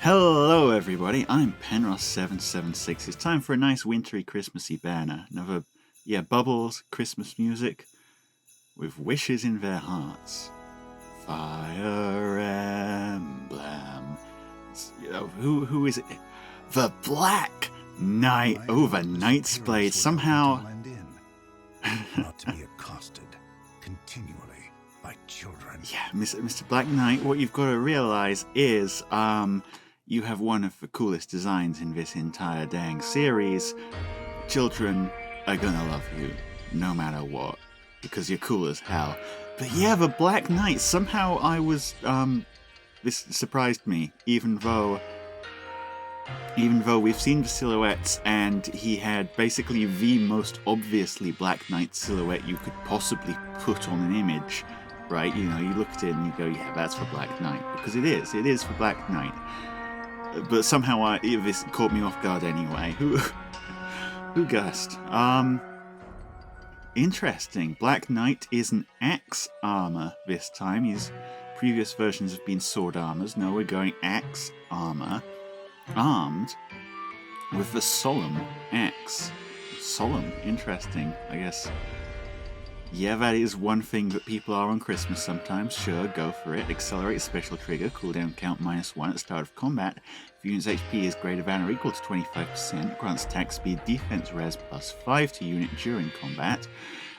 Hello everybody, I'm Penros776. It's time for a nice wintry Christmassy banner. Another, bubbles, Christmas music, with wishes in their hearts. Fire Emblem. Who is it? The Black Knight over Knight's Blade. Somehow... not to be accosted continually by children. Yeah, Mr. Black Knight, what you've got to realize is, you have one of the coolest designs in this entire dang series. Children are gonna love you, no matter what, because you're cool as hell. But yeah, the Black Knight, somehow I was, this surprised me, even though we've seen the silhouettes and he had basically the most obviously Black Knight silhouette you could possibly put on an image, right? You know, you look at it and you go, yeah, that's for Black Knight, because it is for Black Knight. But somehow this caught me off guard anyway. Who guessed? Interesting. Black Knight is an axe armor this time. His previous versions have been sword armors. No, we're going axe armor. Armed with the solemn axe. Solemn. Interesting, I guess. Yeah, that is one thing that people are on Christmas sometimes. Sure, go for it. Accelerate special trigger, cooldown count -1 at the start of combat. If unit's HP is greater than or equal to 25%, grants attack speed defense res +5 to unit during combat.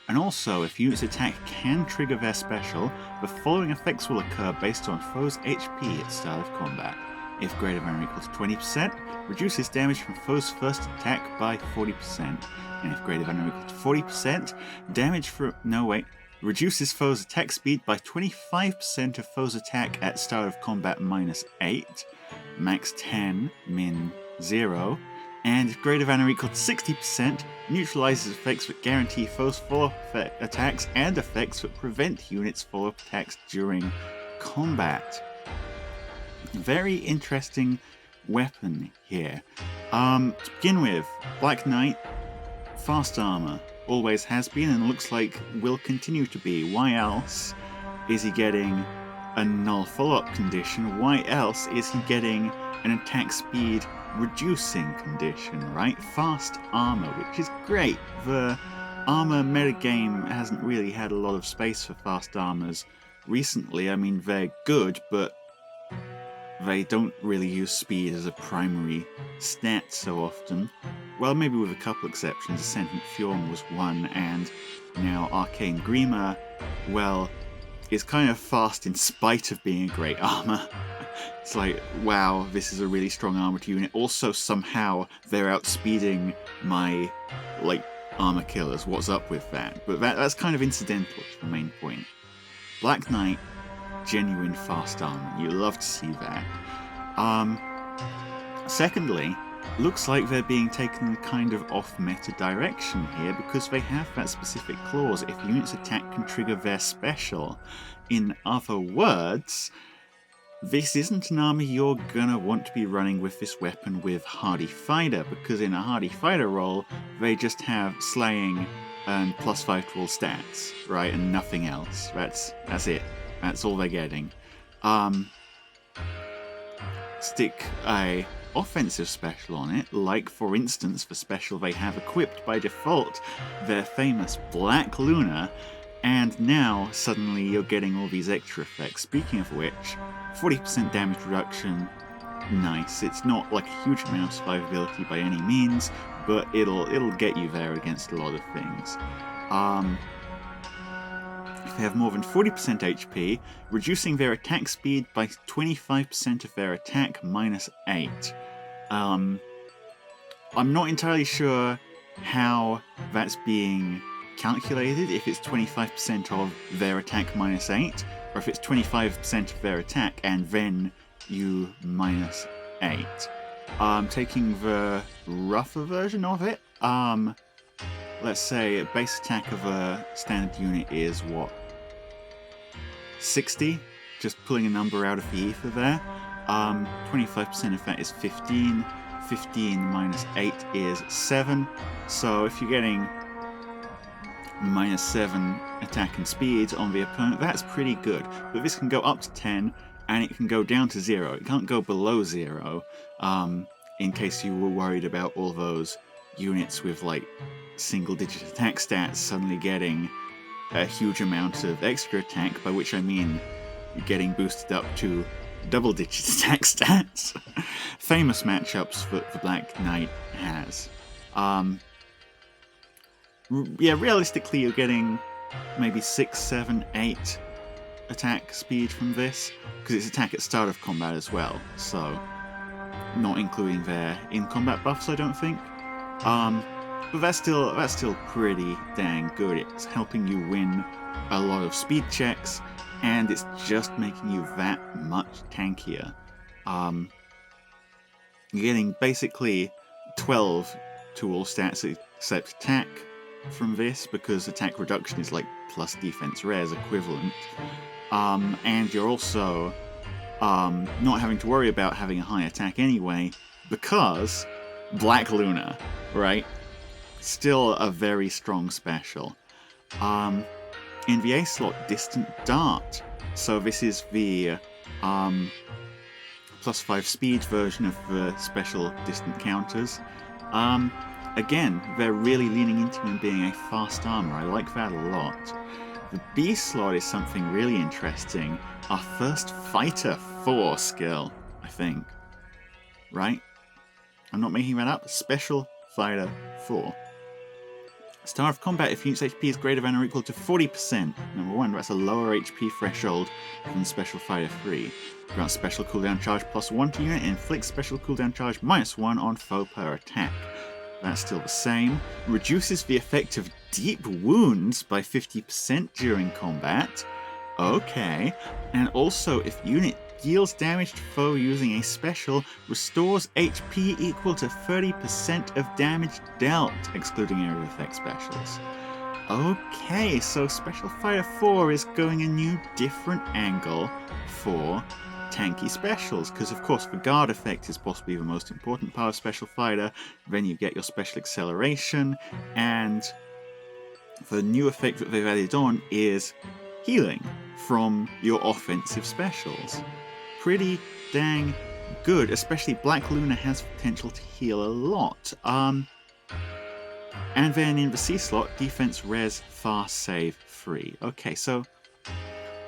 And also, if unit's attack can trigger their special, the following effects will occur based on foe's HP at the start of combat. If greater than or equal to 20%, reduces damage from foe's first attack by 40%. And if greater than or equal to 40%, damage from... reduces foe's attack speed by 25% of foe's attack at start of combat -8, max 10, min 0, and if greater than or equal to 60%, neutralizes effects that guarantee foe's follow-up attacks and effects that prevent units' follow-up attacks during combat. Very interesting weapon here. To begin with, Black Knight, fast armor, always has been and looks like will continue to be. Why else is he getting a null follow-up condition? Why else is he getting an attack speed reducing condition, right? Fast armor, which is great. The armor metagame hasn't really had a lot of space for fast armors recently. I mean, they're good, but they don't really use speed as a primary stat so often. Well, maybe with a couple exceptions. Ascendant Fjorm was one, and now Arcane Grima, well, is kind of fast in spite of being a great armor. It's like, wow, this is a really strong armored unit. Also, somehow, they're outspeeding my, armor killers. What's up with that? But that's kind of incidental to the main point. Black Knight, genuine fast armor. You love to see that. Secondly, looks like they're being taken kind of off-meta direction here because they have that specific clause, if units attack can trigger their special. In other words, this isn't an army you're gonna want to be running with this weapon with Hardy Fighter, because in a Hardy Fighter role, they just have slaying and +5 to all stats, right, and nothing else. That's it. That's all they're getting. Stick a offensive special on it, like for instance the special they have equipped by default, their famous Black Luna, and now suddenly you're getting all these extra effects. Speaking of which, 40% damage reduction, nice. It's not like a huge amount of survivability by any means, but it'll get you there against a lot of things. If they have more than 40% HP, reducing their attack speed by 25% of their attack -8. I'm not entirely sure how that's being calculated, if it's 25% of their attack -8, or if it's 25% of their attack and then you -8. Taking the rougher version of it, let's say a base attack of a standard unit is what? 60? Just pulling a number out of the ether there. 25% of that is 15. 15 -8 is 7. So if you're getting -7 attack and speed on the opponent, that's pretty good. But this can go up to 10, and it can go down to 0. It can't go below 0, in case you were worried about all those units with like single-digit attack stats suddenly getting a huge amount of extra attack, by which I mean getting boosted up to double-digit attack stats. Famous matchups that the Black Knight has. Yeah, realistically you're getting maybe 6, 7, 8 attack speed from this, because it's attack at start of combat as well, so not including their in-combat buffs, I don't think. But that's still pretty dang good. It's helping you win a lot of speed checks, and it's just making you that much tankier. You're getting basically 12 to all stats except attack from this, because attack reduction is like plus defense res equivalent. And you're also not having to worry about having a high attack anyway, because Black Luna, right? Still a very strong special. In the A slot, Distant Dart. So this is the plus 5 speed version of the special distant counters. Again, they're really leaning into him being a fast armor. I like that a lot. The B slot is something really interesting. Our first Fighter 4 skill, I think. Right? I'm not making that up. Special Fighter 4. Start of combat, if unit's HP is greater than or equal to 40%. Number 1, that's a lower HP threshold than Special Fighter 3. Grants special cooldown charge +1 to unit and inflicts special cooldown charge -1 on foe per attack. That's still the same. Reduces the effect of deep wounds by 50% during combat. Okay. And also, if unit deals damage to foe using a special, restores HP equal to 30% of damage dealt, excluding area effect specials. Okay, so Special Fighter 4 is going a new, different angle for tanky specials, because of course the guard effect is possibly the most important part of Special Fighter, then you get your special acceleration, and the new effect that they've added on is healing from your offensive specials. Pretty dang good, especially Black Luna has potential to heal a lot. And then in the C slot, defense res fast save free. Okay, so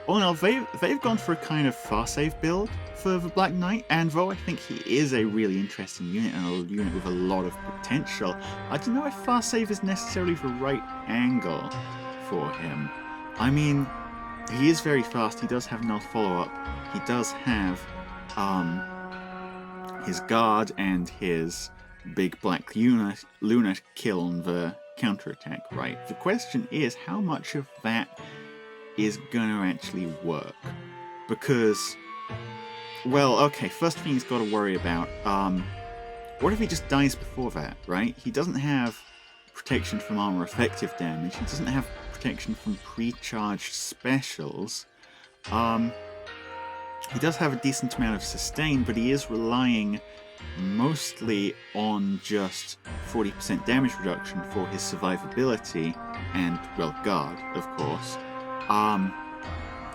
all in all, they've gone for a kind of fast save build for the Black Knight, and though I think he is a really interesting unit and a unit with a lot of potential, I don't know if fast save is necessarily the right angle for him. I mean, he is very fast, he does have no follow-up, he does have his guard and his big Black Luna kill on the counterattack, right? The question is, how much of that is going to actually work? Because, well, okay, first thing he's got to worry about, what if he just dies before that, right? He doesn't have protection from armor effective damage, he doesn't have protection from pre-charged specials. He does have a decent amount of sustain, but he is relying mostly on just 40% damage reduction for his survivability and, well, guard, of course.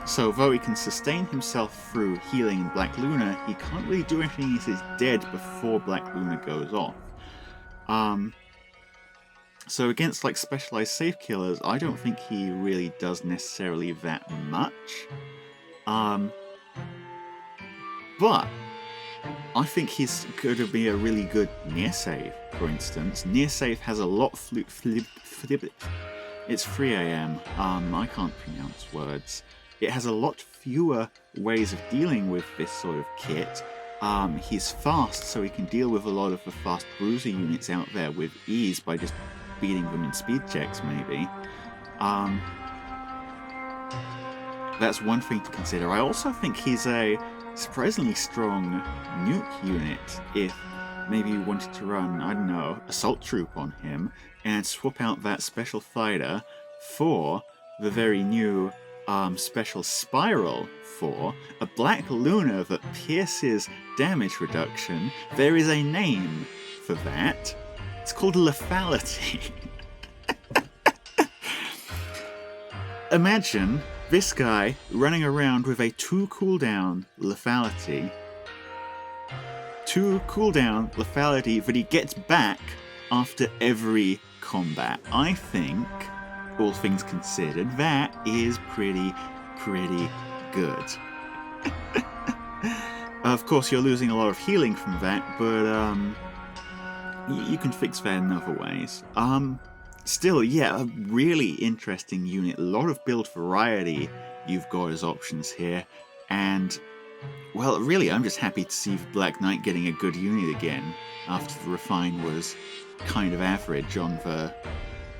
So though he can sustain himself through healing in Black Luna, he can't really do anything if he's dead before Black Luna goes off. So against like specialized safe killers, I don't think he really does necessarily that much. But I think he's going to be a really good near save, for instance. Near save has a lot it's 3 AM, I can't pronounce words. It has a lot fewer ways of dealing with this sort of kit. He's fast, so he can deal with a lot of the fast bruiser units out there with ease by just beating them in speed checks, maybe. That's one thing to consider. I also think he's a surprisingly strong nuke unit if maybe you wanted to run, I don't know, Assault Troop on him and swap out that Special Fighter for the very new Special Spiral for a Black Luna that pierces damage reduction. There is a name for that. It's called lethality. Imagine this guy running around with a 2 cooldown lethality. 2 cooldown lethality that he gets back after every combat. I think, all things considered, that is pretty good. Of course, you're losing a lot of healing from that, but you can fix that in other ways. Still, yeah, a really interesting unit. A lot of build variety you've got as options here, and well, really, I'm just happy to see the Black Knight getting a good unit again after the Refine was kind of average on the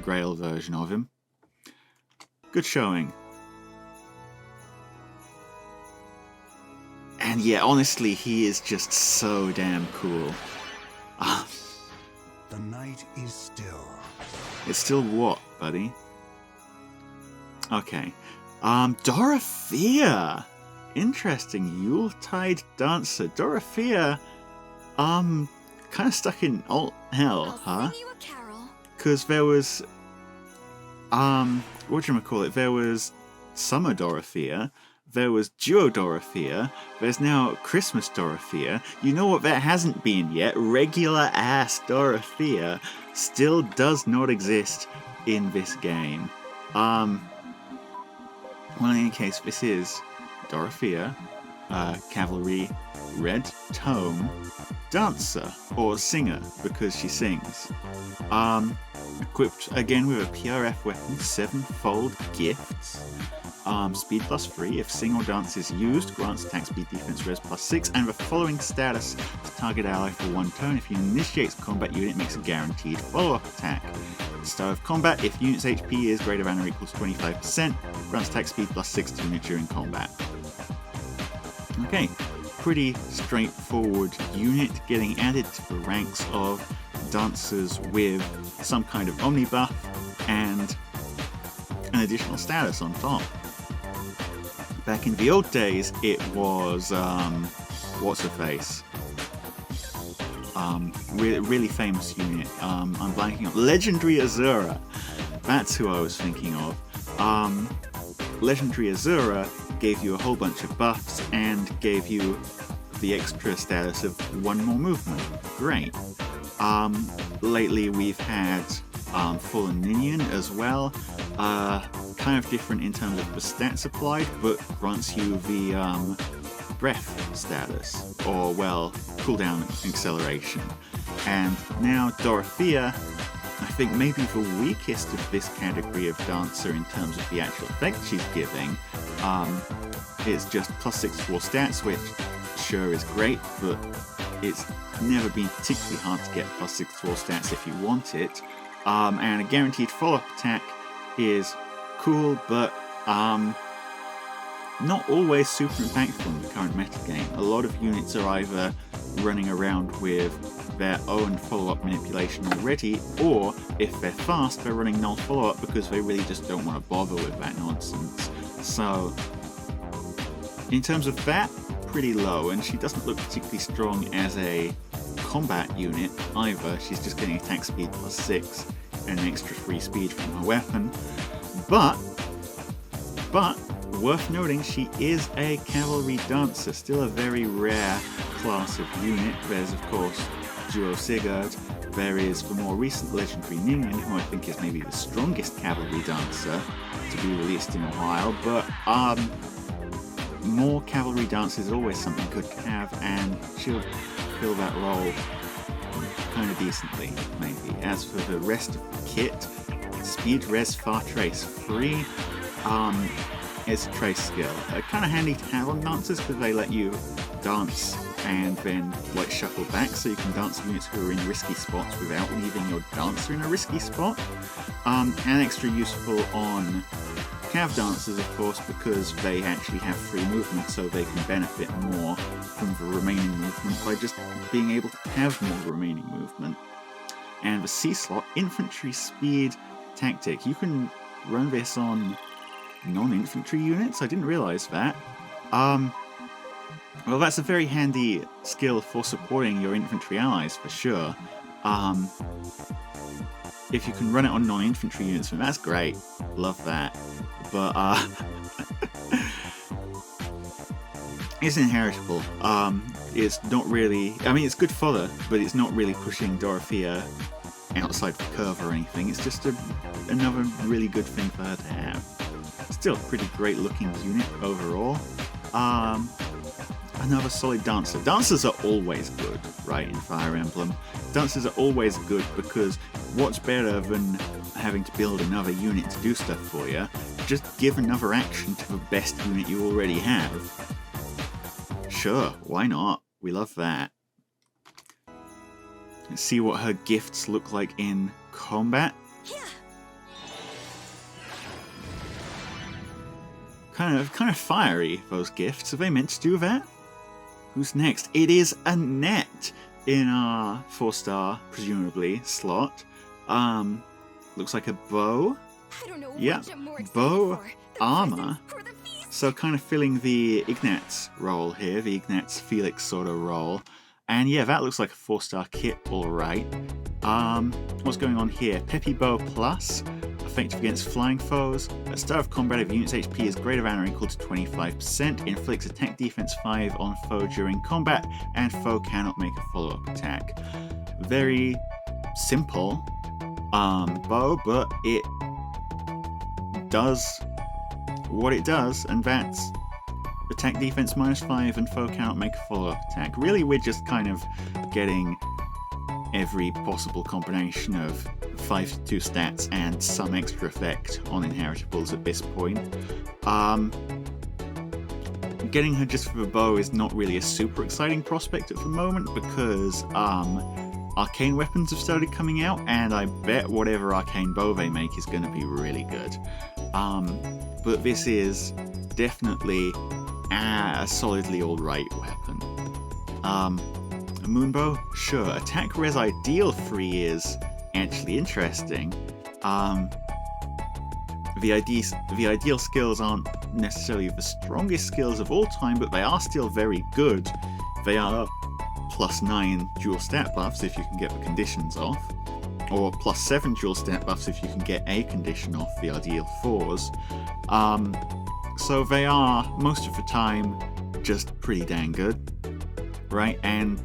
Grail version of him. Good showing. And yeah, honestly, he is just so damn cool. The night is still. It's still what, buddy? Okay. Dorothea! Interesting. Yuletide dancer. Dorothea, kind of stuck in alt hell, huh? Because there was, whatchamacallit, there was Summer Dorothea, there was Duo Dorothea, there's now Christmas Dorothea. You know what that hasn't been yet? Regular ass Dorothea still does not exist in this game. Well, in any case, this is Dorothea, Cavalry, Red Tome, Dancer, or Singer, because she sings. Equipped again with a PRF weapon, 7-fold gifts. Speed +3, if Sing or Dance is used, grants attack speed defense res +6, and the following status to target ally for 1 turn. If you initiates combat, unit makes a guaranteed follow-up attack. At the start of combat, if unit's HP is greater than or equal to 25%, grants attack speed +6 to unit during combat. Okay, pretty straightforward unit getting added to the ranks of dancers with some kind of Omni buff and an additional status on top. Back in the old days, it was, what's her face? Really famous unit. I'm blanking on. Legendary Azura. That's who I was thinking of. Legendary Azura gave you a whole bunch of buffs and gave you the extra status of 1 more movement. Great. Lately we've had Fallen Minion as well. Kind of different in terms of the stats applied, but grants you the breath status, or well, cooldown acceleration. And now Dorothea, I think maybe the weakest of this category of dancer in terms of the actual effect she's giving. It's just +6 to all stats, which sure is great, but it's never been particularly hard to get +6 to all stats if you want it. And a guaranteed follow-up attack is cool, but not always super impactful in the current metagame. A lot of units are either running around with their own follow-up manipulation already, or if they're fast, they're running null follow-up because they really just don't want to bother with that nonsense. So, in terms of that, pretty low, and she doesn't look particularly strong as a combat unit either. She's just getting attack speed +6 and an extra 3 speed from her weapon. But, worth noting, she is a cavalry dancer, still a very rare class of unit. There's, of course, Duo Sigurd. There is the more recent legendary Minion, who I think is maybe the strongest cavalry dancer to be released in a while, but more cavalry dancers is always something good to have, and she'll fill that role kind of decently, maybe. As for the rest of the kit, Speed Res Far Trace Free is a trace skill. Kind of handy to have on dancers because they let you dance and then like shuffle back, so you can dance units who are in risky spots without leaving your dancer in a risky spot. And extra useful on cav dancers, of course, because they actually have free movement, so they can benefit more from the remaining movement by just being able to have more remaining movement. And the C-slot, Infantry Speed Tactic. You can run this on non-infantry units? I didn't realise that. Well, that's a very handy skill for supporting your infantry allies, for sure. If you can run it on non-infantry units, then that's great. Love that. But, It's inheritable. It's not really... I mean, it's good fodder, but it's not really pushing Dorothea outside the curve or anything. It's just another really good thing for her to have. Still a pretty great looking unit overall. Another solid dancer. Dancers are always good, right, in Fire Emblem. Dancers are always good because what's better than having to build another unit to do stuff for you? Just give another action to the best unit you already have. Sure, why not? We love that. Let's see what her gifts look like in combat. Kind of fiery, those gifts. Are they meant to do that? Who's next? It is Annette in our 4-star, presumably, slot. Looks like a bow. Yeah, bow, armor. So kind of filling the Ignatz role here, the Ignatz Felix sort of role. And yeah, that looks like a 4-star kit, alright. What's going on here? Peppy Bow Plus, effective against flying foes. At start of combat, if the unit's HP is greater than or equal to 25%, inflicts attack defense 5 on foe during combat, and foe cannot make a follow-up attack. Very simple bow, but it does what it does, and that's attack defense -5 and foe cannot make a follow-up attack. Really, we're just kind of getting every possible combination of 5-2 stats and some extra effect on inheritables at this point. Getting her just for the bow is not really a super exciting prospect at the moment because arcane weapons have started coming out, and I bet whatever arcane bow they make is going to be really good. But this is definitely a solidly alright weapon. A moonbow? Sure. Attack res ideal 3 is actually interesting. The ideal skills aren't necessarily the strongest skills of all time, but they are still very good. They are +9 dual stat buffs if you can get the conditions off, or +7 dual stat buffs if you can get a condition off the ideal 4s. So they are, most of the time, just pretty dang good, right? And,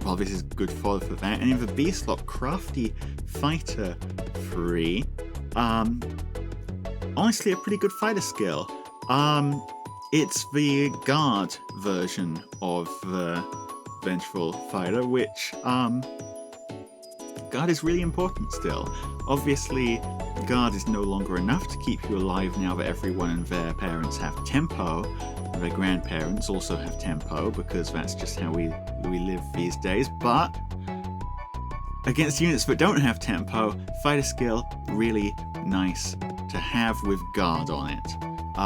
well, this is good fodder for that. And in the B slot, Crafty Fighter 3, honestly a pretty good fighter skill. It's the guard version of the Vengeful Fighter, which, guard is really important still. Obviously, guard is no longer enough to keep you alive now that everyone and their parents have tempo, and their grandparents also have tempo, because that's just how we live these days. But against units that don't have tempo, fighter skill, really nice to have with guard on it.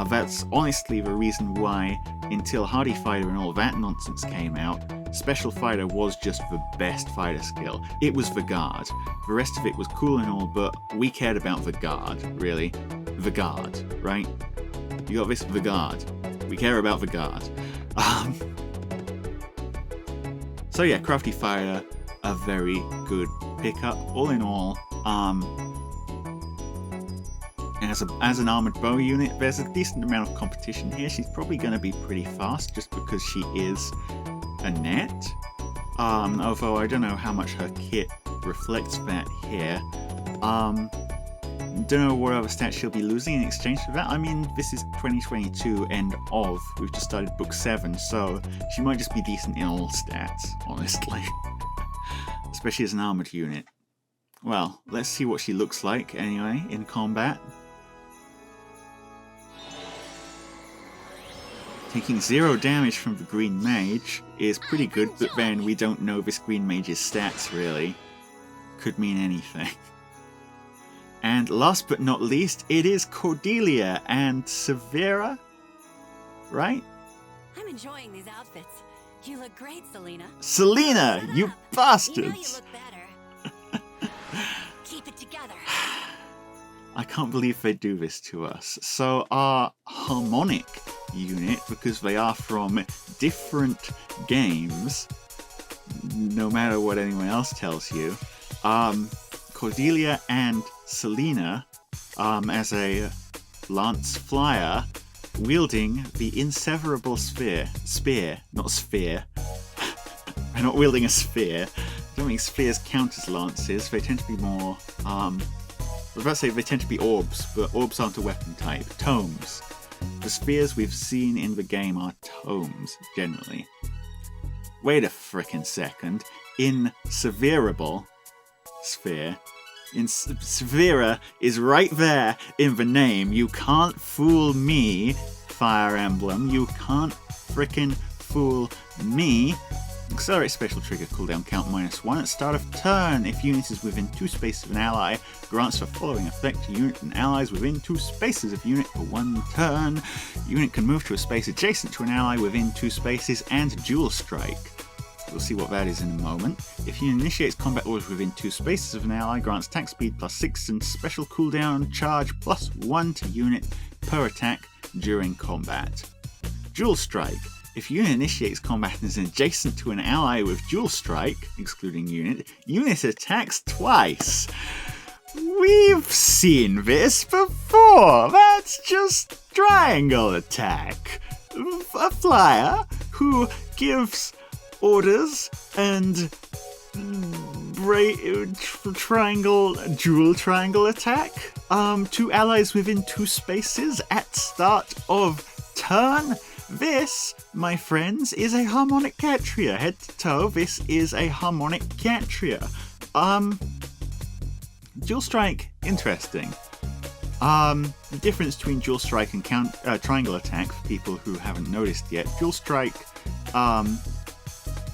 That's honestly the reason why, until Hardy Fighter and all that nonsense came out, Special Fighter was just the best fighter skill. It was the guard. The rest of it was cool and all, but we cared about the guard, really. The guard, right? You got this? The guard. We care about the guard. So yeah, Crafty Fighter, a very good pickup. All in all, as an armoured bow unit, there's a decent amount of competition here. She's probably going to be pretty fast just because she is Annette. Although I don't know how much her kit reflects that here. Don't know what other stats she'll be losing in exchange for that. I mean, this is 2022 end of. We've just started book 7, so she might just be decent in all stats, honestly. Especially as an armoured unit. Well, let's see what she looks like anyway in combat. Taking 0 damage from the Green Mage is pretty good, but then we don't know this Green Mage's stats, really. Could mean anything. And last but not least, it is Cordelia and Severa, right? I'm enjoying these outfits. You look great, Selena. Selena, you bastards! You know you look better. Keep it together. I can't believe they do this to us. So our Harmonic unit, because they are from different games, no matter what anyone else tells you, Cordelia and Selena, as a Lance Flyer, wielding the inseverable spear, not sphere. They're not wielding a sphere. I don't think spheres count as lances. They tend to be more, I was about to say they tend to be orbs, but orbs aren't a weapon type. Tomes. The spheres we've seen in the game are tomes, generally. Wait a frickin' second. Inseverable sphere. Severa is right there in the name. You can't fool me, Fire Emblem. You can't frickin' fool me. Accelerate special trigger cooldown count -1 at start of turn. If unit is within 2 spaces of an ally, grants the following effect to unit and allies within 2 spaces of unit for 1 turn. Unit can move to a space adjacent to an ally within 2 spaces and dual strike. We'll see what that is in a moment. If unit initiates combat orders within 2 spaces of an ally, grants attack speed +6 and special cooldown charge +1 to unit per attack during combat. Dual strike. If unit initiates combat and is adjacent to an ally with dual strike, excluding unit attacks twice. We've seen this before. That's just triangle attack. A flyer who gives orders and dual triangle attack to allies within 2 spaces at start of turn. This, my friends, is a Harmonic Catria. Head to toe, this is a Harmonic Catria. Dual strike, interesting. The difference between dual strike and triangle attack, for people who haven't noticed yet, dual strike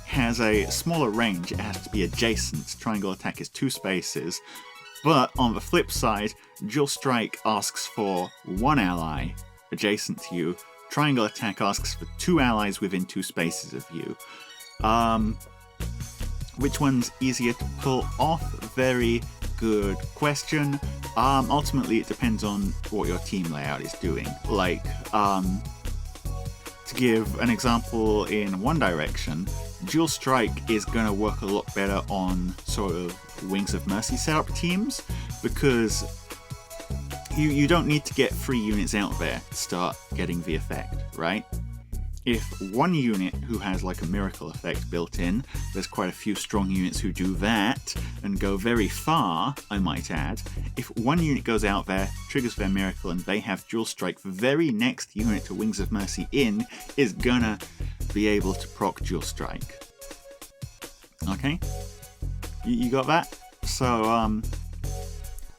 has a smaller range. It has to be adjacent. Triangle attack is 2 spaces. But on the flip side, dual strike asks for 1 ally adjacent to you. Triangle attack asks for 2 allies within 2 spaces of you. Which one's easier to pull off? Very good question. Ultimately, it depends on what your team layout is doing. Like, to give an example in one direction, dual strike is going to work a lot better on sort of Wings of Mercy setup teams, because you don't need to get 3 units out there to start getting the effect, right? If one unit who has like a miracle effect built in, there's quite a few strong units who do that and go very far, I might add. If one unit goes out there, triggers their miracle, and they have dual strike, the very next unit to Wings of Mercy in is gonna be able to proc dual strike. Okay? You got that? So,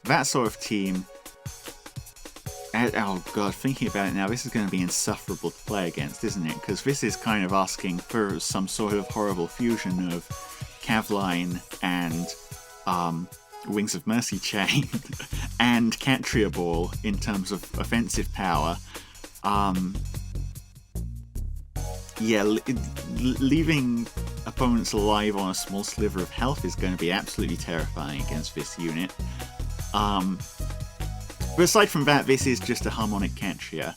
that sort of team. Oh god, thinking about it now, this is going to be insufferable to play against, isn't it? Because this is kind of asking for some sort of horrible fusion of Cavline and Wings of Mercy chain and Catria Ball in terms of offensive power. Yeah, leaving opponents alive on a small sliver of health is going to be absolutely terrifying against this unit. But aside from that, this is just a Harmonic Catria.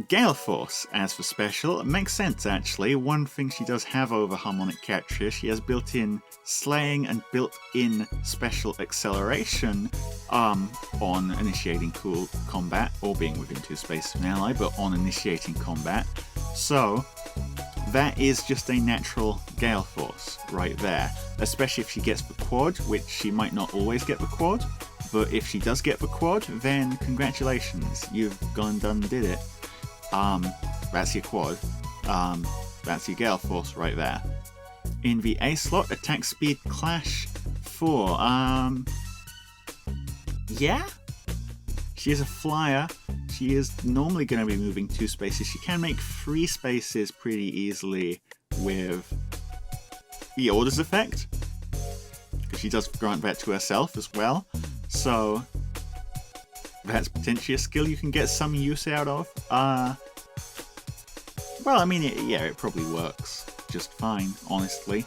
Gale Force, as for special, it makes sense actually. One thing she does have over Harmonic Catria, she has built-in slaying and built-in special acceleration on initiating cool combat, or being within 2 spaces of an ally, but on initiating combat. So that is just a natural Gale Force right there, especially if she gets the quad, which she might not always get the quad, but if she does get the quad, then congratulations, you've gone done did it. That's your quad. That's your Gale Force right there. In the A slot, attack speed clash 4. Yeah? She is a flyer. She is normally going to be moving 2 spaces. She can make 3 spaces pretty easily with the Orders effect, because she does grant that to herself as well. So that's potentially a skill you can get some use out of. Well, I mean, it probably works just fine, honestly.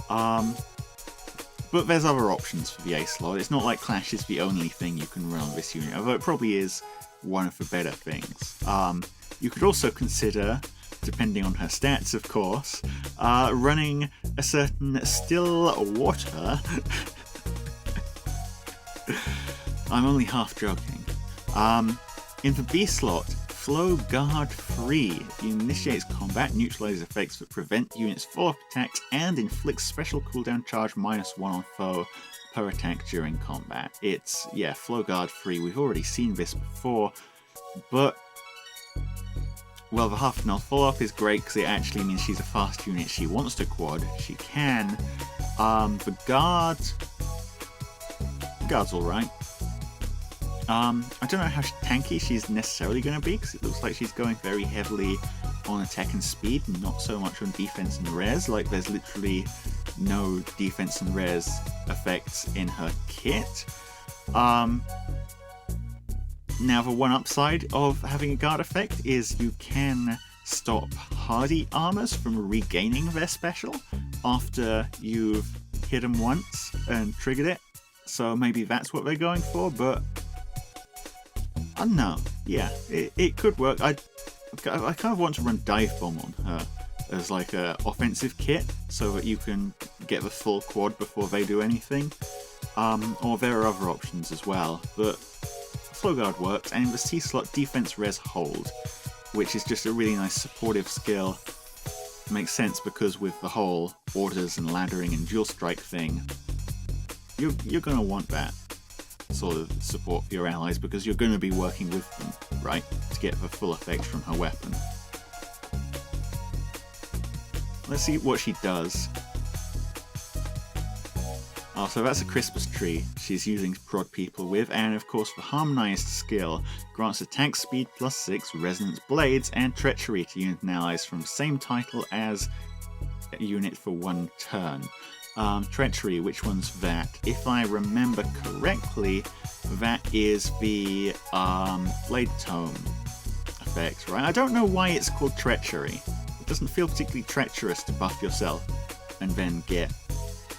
But there's other options for the A slot. It's not like Clash is the only thing you can run on this unit, although it probably is one of the better things. You could also consider, depending on her stats of course, running a certain Still Water. I'm only half joking. In the B slot, Flow Guard Free initiates combat, neutralizes effects that prevent units' follow-up attacks, and inflicts special cooldown charge -1 on foe per attack during combat. It's, yeah, Flow Guard Free. We've already seen this before, but, well, the half null follow-up is great because it actually means she's a fast unit. She wants to quad. She can. The Guard's alright. I don't know how tanky she's necessarily going to be, because it looks like she's going very heavily on attack and speed, not so much on defense and res. Like, there's literally no defense and res effects in her kit. Now, the one upside of having a guard effect is you can stop hardy armors from regaining their special after you've hit them once and triggered it. So maybe that's what they're going for, but I don't know. Yeah, it could work. I kind of want to run Dive Bomb on her as like a offensive kit so that you can get the full quad before they do anything. Or there are other options as well, but Flow Guard works. And in the C slot, Defense Res Hold, which is just a really nice supportive skill. Makes sense because with the whole orders and laddering and dual strike thing, you're going to want that sort of support for your allies because you're going to be working with them, right, to get the full effect from her weapon. Let's see what she does. Oh, so that's a Christmas tree she's using to prod people with, and of course the Harmonized skill grants attack speed +6, resonance blades, and treachery to unit and allies from the same title as a unit for 1 turn. Treachery, which one's that? If I remember correctly, that is the Blade Tome effect, right? I don't know why it's called Treachery. It doesn't feel particularly treacherous to buff yourself and then get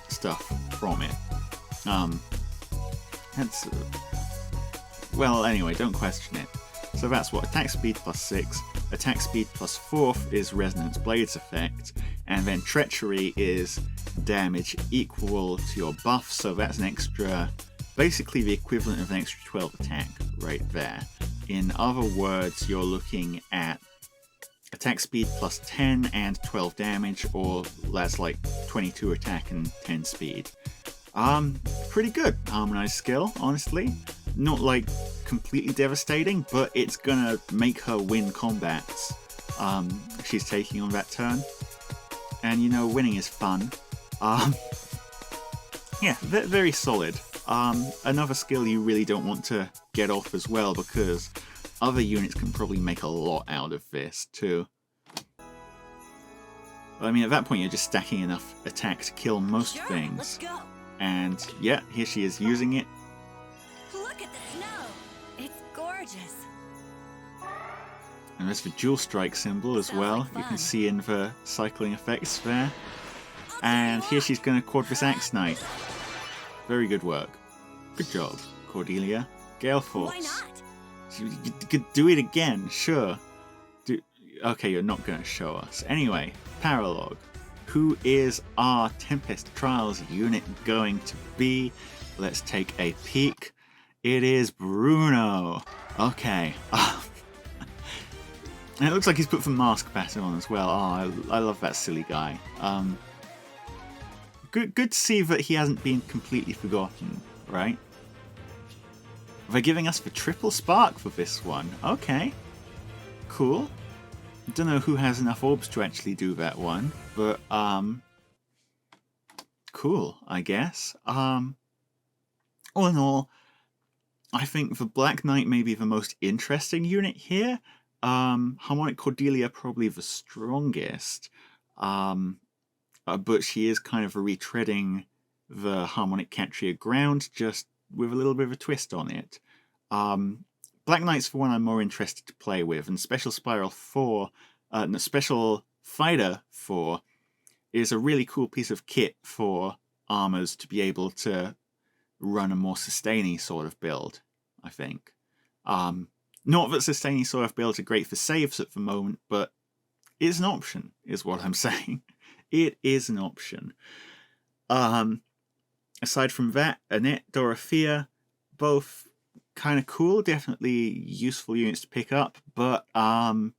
stuff from it. That's... well, anyway, don't question it. So that's what? Attack speed +6, attack speed +4 is Resonance Blades effect, and then Treachery is damage equal to your buff, so that's an extra, basically the equivalent of an extra 12 attack right there. In other words, you're looking at attack speed +10 and 12 damage, or that's like 22 attack and 10 speed. Pretty good Harmonized skill, honestly. Not like completely devastating, but it's gonna make her win combats she's taking on that turn. And you know, winning is fun. Yeah, very solid. Another skill you really don't want to get off as well, because other units can probably make a lot out of this too. I mean, at that point you're just stacking enough attack to kill most things. Let's go. And yeah, here she is using it. Look at the snow. It's gorgeous. And there's the dual strike symbol as Sounds well. like You can fun. see in the cycling effects there. And here she's going to quad this Axe Knight. Very good work. Good job, Cordelia. Gale Force. Why not? You could do it again, sure. Okay, you're not going to show us. Anyway, Paralog. Who is our Tempest Trials unit going to be? Let's take a peek. It is Bruno. Okay. And it looks like he's put the mask pattern on as well. Oh, I love that silly guy. Good to see that he hasn't been completely forgotten, right? They're giving us the triple spark for this one. Okay. Cool. Don't know who has enough orbs to actually do that one, but cool, I guess. All in all, I think the Black Knight may be the most interesting unit here. Harmonic Cordelia probably the strongest, but she is kind of retreading the Harmonic Catria ground, just with a little bit of a twist on it. Black Knight's the one I'm more interested to play with, and Special Spiral 4, Special Fighter 4 is a really cool piece of kit for armors to be able to run a more sustaining sort of build, I think. Not that sustaining sort of builds are great for saves at the moment, but it's an option, is what I'm saying. It is an option. Aside from that, Annette, Dorothea, both kind of cool, definitely useful units to pick up, but kind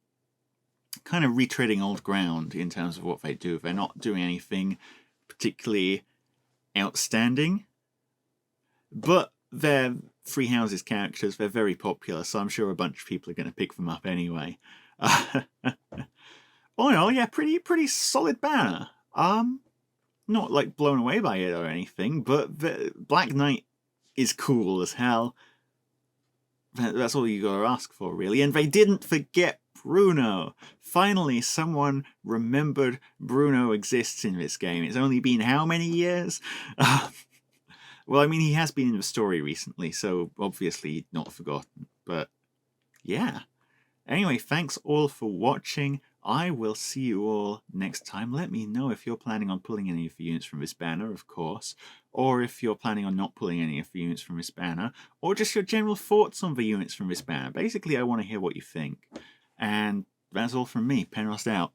of retreading old ground in terms of what they do. They're not doing anything particularly outstanding, but they're Three Houses characters. They're very popular, so I'm sure a bunch of people are going to pick them up anyway. All in all, yeah, pretty solid banner. Not like blown away by it or anything, but the Black Knight is cool as hell. That's all you gotta ask for, really. And they didn't forget Bruno. Finally, someone remembered Bruno exists in this game. It's only been how many years? Well, I mean, he has been in the story recently, so obviously not forgotten. But yeah. Anyway, thanks all for watching. I will see you all next time. Let me know if you're planning on pulling any of the units from this banner, of course, or if you're planning on not pulling any of the units from this banner, or just your general thoughts on the units from this banner. Basically, I want to hear what you think. And that's all from me. Penrose out.